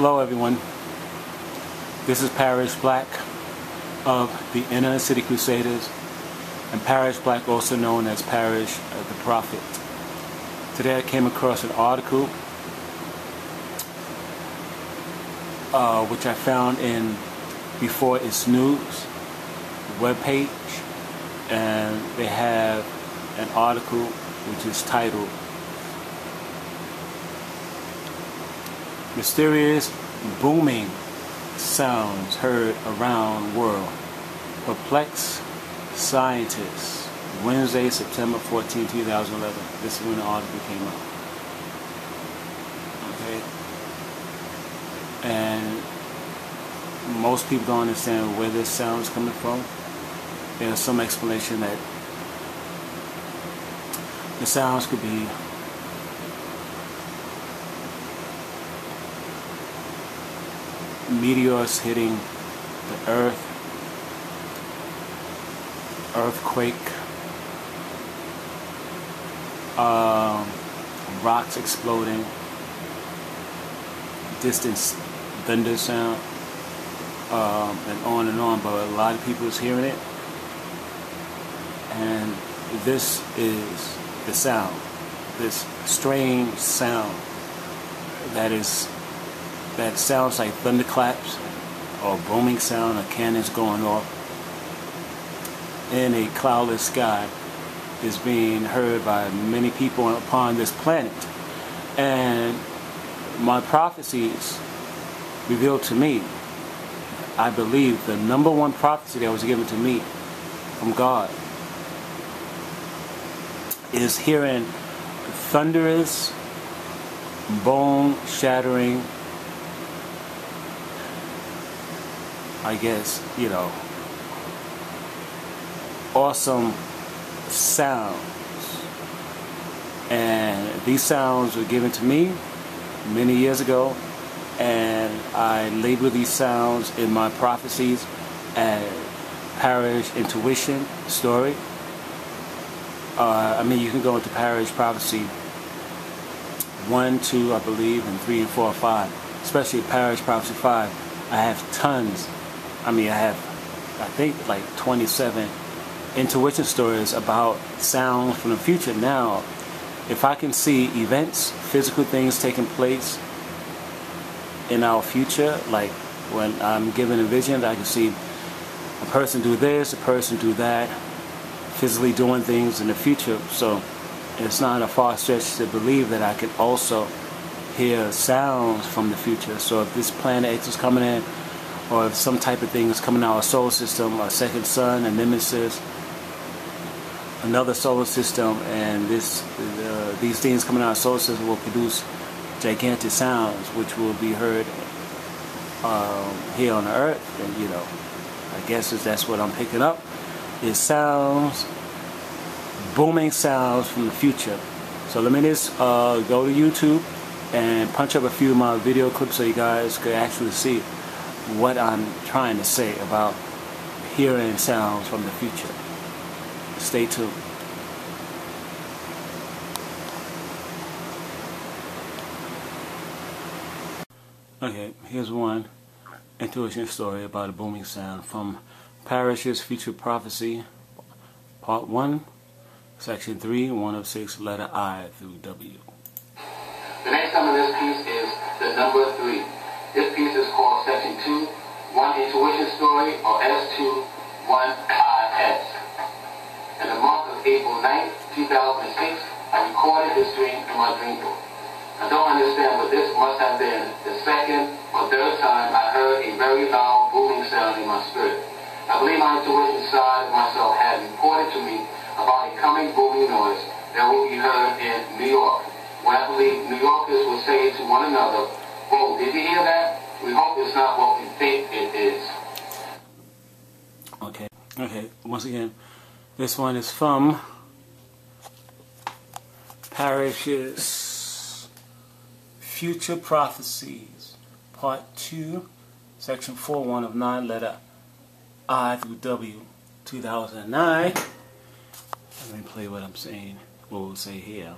Hello everyone, this is Parrish Black of the Inner City Crusaders, and Parrish Black, also known as Parrish the Prophet. Today I came across an article which I found in Before It's News webpage, and they have an article which is titled Mysterious Booming Sounds Heard Around World Perplex Scientists. Wednesday, September 14, 2011. This is when the article came out. Okay. And most people don't understand where this sound is coming from. There's some explanation that the sounds could be meteors hitting the earth, earthquake, rocks exploding, distant thunder sound, and on, but a lot of people is hearing it. And this is the sound, this strange sound that sounds like thunderclaps or booming sound of cannons going off in a cloudless sky, is being heard by many people upon this planet. And my prophecies revealed to me, I believe the number one prophecy that was given to me from God is hearing thunderous, bone-shattering, I guess, awesome sounds. And these sounds were given to me many years ago, and I label these sounds in my prophecies as Parrish Intuition Story. You can go into Parrish Prophecy 1, 2, I believe, and 3 and 4 and 5. Especially Parrish Prophecy 5. I have tons. I think like 27 intuition stories about sound from the future. Now, if I can see events, physical things taking place in our future, like when I'm given a vision, I can see a person do this, a person do that, physically doing things in the future. So it's not a far stretch to believe that I can also hear sounds from the future. So if this planet X is coming in, or if some type of thing is coming out of our solar system, a second sun, a nemesis, another solar system, and these things coming out of our solar system will produce gigantic sounds which will be heard here on the earth. And I guess that's what I'm picking up, is sounds, booming sounds from the future. So let me just go to YouTube and punch up a few of my video clips so you guys could actually see what I'm trying to say about hearing sounds from the future. Stay tuned. Okay, here's one intuition story about a booming sound from Parrish's Future Prophecy, Part 1, Section 3, 1 of 6, letter I through W. The next time of this piece is the number 3. This piece is called Section 2, 1 Intuition Story, or S2, 1 IS. In the month of April 9th, 2006, I recorded this dream in my dream book. I don't understand, but this must have been the second or third time I heard a very loud booming sound in my spirit. I believe my intuition side of myself had reported to me about a coming booming noise that will be heard in New York, where I believe New Yorkers will say to one another, "Whoa, did you hear that? We hope it's not what we think it is." Okay, once again, this one is from Parrish's Future Prophecies, Part 2, Section 4, 1 of 9, letter I through W, 2009. Let me play what I'm saying, what we'll say here.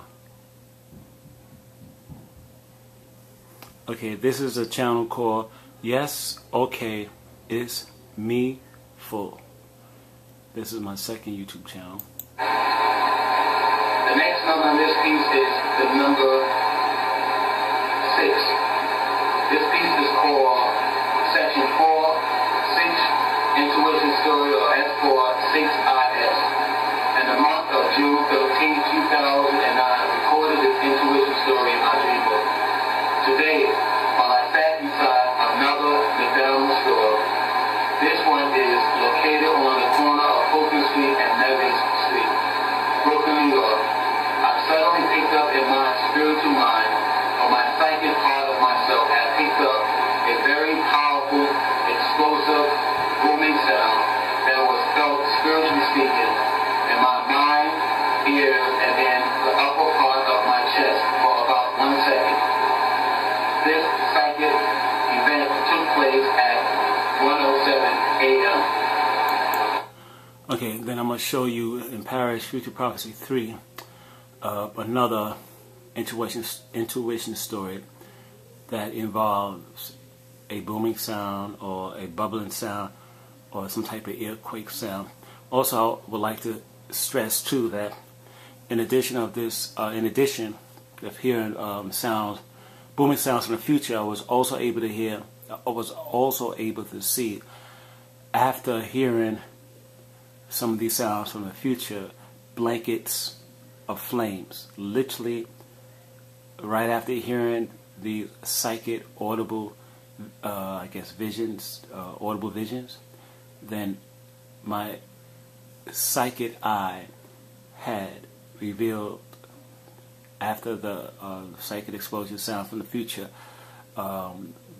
Okay, this is a channel called Yes, Okay, It's Me Full. This is my second YouTube channel. The next number on this piece is the number 6. This piece is called Section 4, 6 Intuition Story, or S4-6IS. In the month of June 13, 2009, recorded this intuition story in my dream book. Today, while I sat inside another McDonald's store, this one is located on the corner of Fulton Street and Nevins Street, Brooklyn, New York. I suddenly picked up in my spiritual mind, or my psychic part of myself, had picked up a very powerful, explosive, booming sound that was felt, spiritually speaking, in my mind, ears, and then the upper part of my chest for about 1 second. This psychic event took place at 1:07 a.m. Okay, then I'm going to show you in Parrish Future Prophecy 3 another intuition story that involves a booming sound or a bubbling sound or some type of earthquake sound. Also, I would like to stress too that in addition of hearing sounds, booming sounds from the future, I was also able to see, after hearing some of these sounds from the future, blankets of flames. Literally, right after hearing the psychic audible, audible visions, then my psychic eye had revealed, after the psychic explosion sound from the future,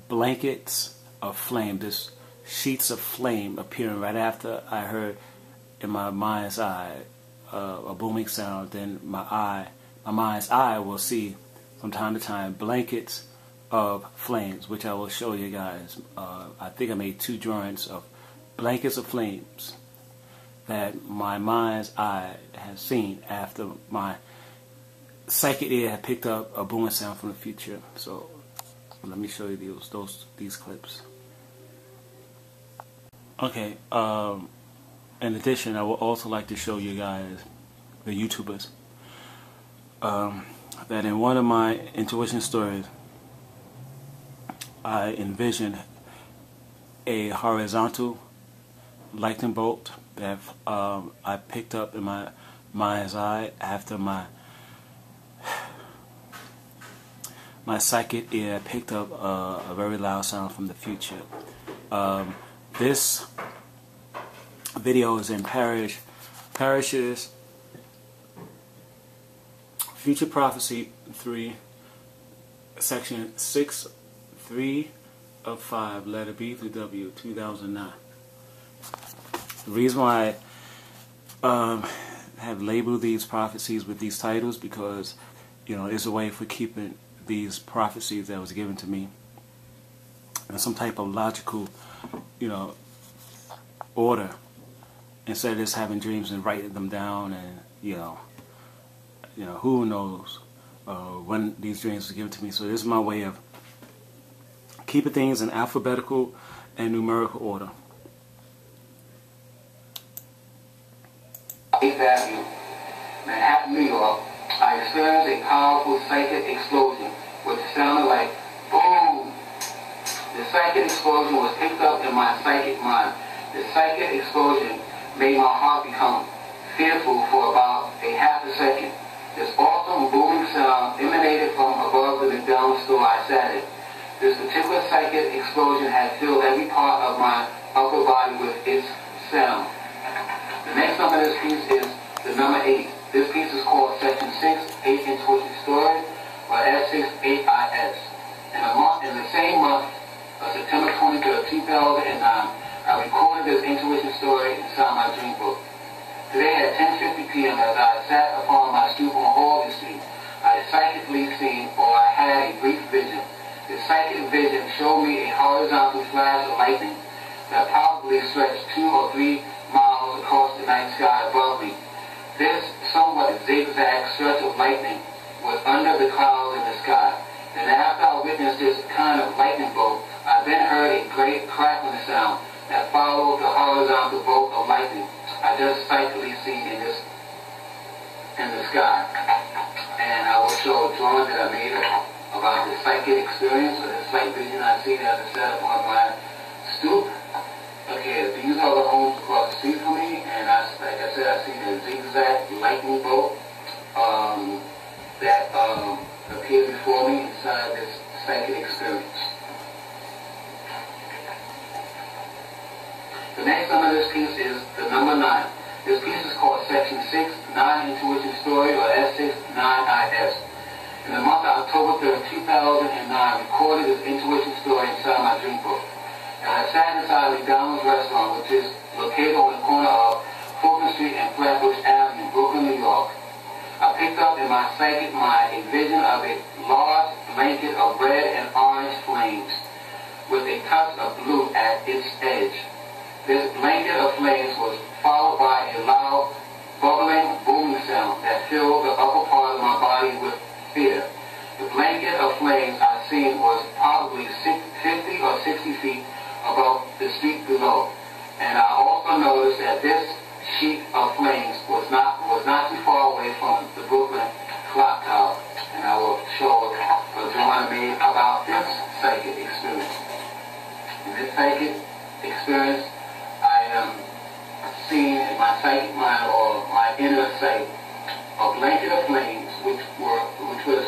blankets of flame, this sheets of flame appearing right after I heard in my mind's eye a booming sound. Then my mind's eye will see from time to time blankets of flames, which I will show you guys. I think I made 2 drawings of blankets of flames that my mind's eye has seen after my psychic ear had picked up a booming sound from the future. So let me show you these clips. Okay, in addition, I would also like to show you guys, the YouTubers, that in one of my intuition stories, I envisioned a horizontal lightning bolt that I picked up in my mind's eye after my psychic ear picked up a very loud sound from the future. This video is in Parrish's Future Prophecy 3, Section 6, 3 of 5, letter B through W, 2009. The reason why I have labeled these prophecies with these titles, because it's a way for keeping these prophecies that was given to me in some type of logical, order, instead of just having dreams and writing them down, and who knows when these dreams were given to me. So this is my way of keeping things in alphabetical and numerical order. 8th Avenue, Manhattan, New York, I experienced a powerful psychic explosion, which sounded like boom. The psychic explosion was picked up in my psychic mind. The psychic explosion made my heart become fearful for about a half a second. This awesome booming sound emanated from above the McDonald's store I sat in. This particular psychic explosion had filled every part of my upper body with its sound. The next number of this piece is the number 8. This piece is called Section 6, 8 Intuition Story, or S6-8IS. In the same month of September 23rd, 2009, I recorded this intuition story inside my dream book. Today at 10:50 p.m. as I sat upon my stoop on Harvey Street, I psychically seen, or I had a brief vision. The psychic vision showed me a horizontal flash of lightning that probably stretched 2 or 3 miles across the night sky above me. This somewhat zigzag stretch of lightning was under the clouds in the sky. And after I witnessed this kind of lightning bolt, I then heard a great crackling sound that followed the horizontal bolt of lightning I just psychically seen in the sky. And I will show a drawing that I made about the psychic experience or the sight vision I seen as I sat upon my stoop. Okay, these are the homes across the street from me, and like I said, I seen a zigzag lightning bolt that appeared before me inside this psychic experience. The next number of this piece is the number 9. This piece is called Section 6, 9 Intuition Story, or S69IS. In the month of October 3rd, 2009, recorded this intuition story inside my dream book. And I sat inside a McDonald's restaurant, which is located on the corner of Fulton Street and Flatbush Avenue, Brooklyn, New York. I picked up in my psychic mind a vision of a large blanket of red and orange flames with a touch of blue at its edge. This blanket of flames was followed by a loud, bubbling, booming sound that filled the upper part of my body with fear. The blanket of flames I seen was probably 50 or 60 feet above the street below. And I also noticed that this sheet of flames was not too far away from the Brooklyn clock tower. And I will show a drawing I made about this psychic experience. In this psychic experience, I am seeing in my psychic mind or my inner sight a blanket of flames which was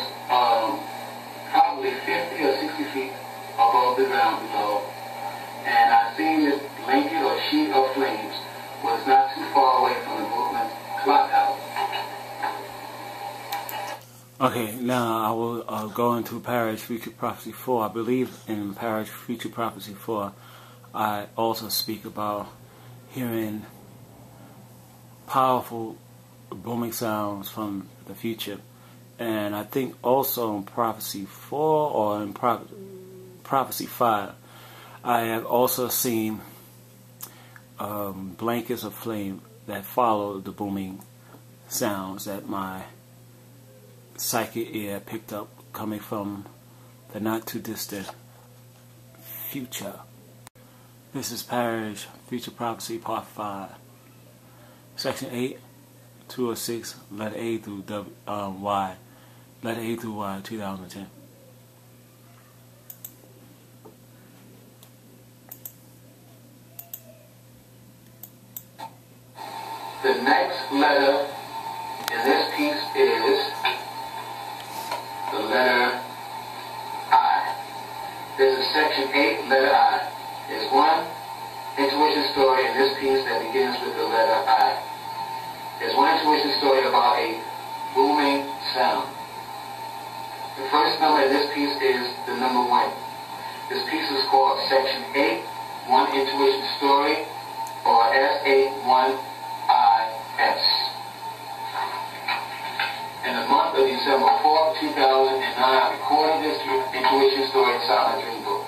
probably 50 or 60 feet above the ground below. And I seen this blanket or sheet of flames was not too far away from the Brooklyn clock tower. Okay, now I will go into Parrish Future Prophecy 4. I believe in Parrish Future Prophecy 4, I also speak about hearing powerful booming sounds from the future. And I think also in Prophecy 4 or in Prophecy 5, I have also seen blankets of flame that follow the booming sounds that my psychic ear picked up coming from the not too distant future. This is Parrish Future Prophecy Part 5, Section 8, 206, letter A through Y, letter A through Y, 2010. The next letter in this piece is the letter I. This is Section 8, letter I. There's one intuition story in this piece that begins with the letter I. There's one intuition story about a booming sound. The first number in this piece is the number 1. This piece is called Section 8, One Intuition Story, or S81IS. In the month of December 4th, 2009, I recorded this intuition story inside my dream book.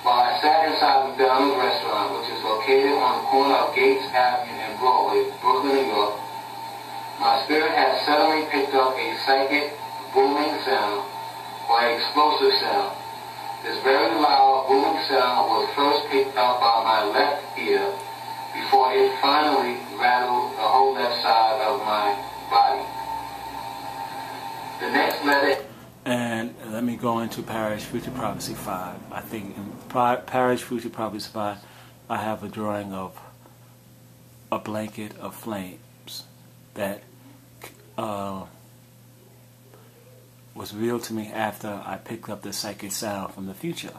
While I sat inside McDonald's restaurant, which is located on the corner of Gates Avenue and Broadway, Brooklyn, New York, my spirit had suddenly picked up a psychic booming sound or an explosive sound. This very loud booming sound was first picked up by my left ear before it finally rattled the whole left side of my body. The next letter. And let me go into Parrish Future Prophecy 5. I think in Parrish Future Prophecy 5, I have a drawing of a blanket of flames that was revealed to me after I picked up the psychic sound from the future.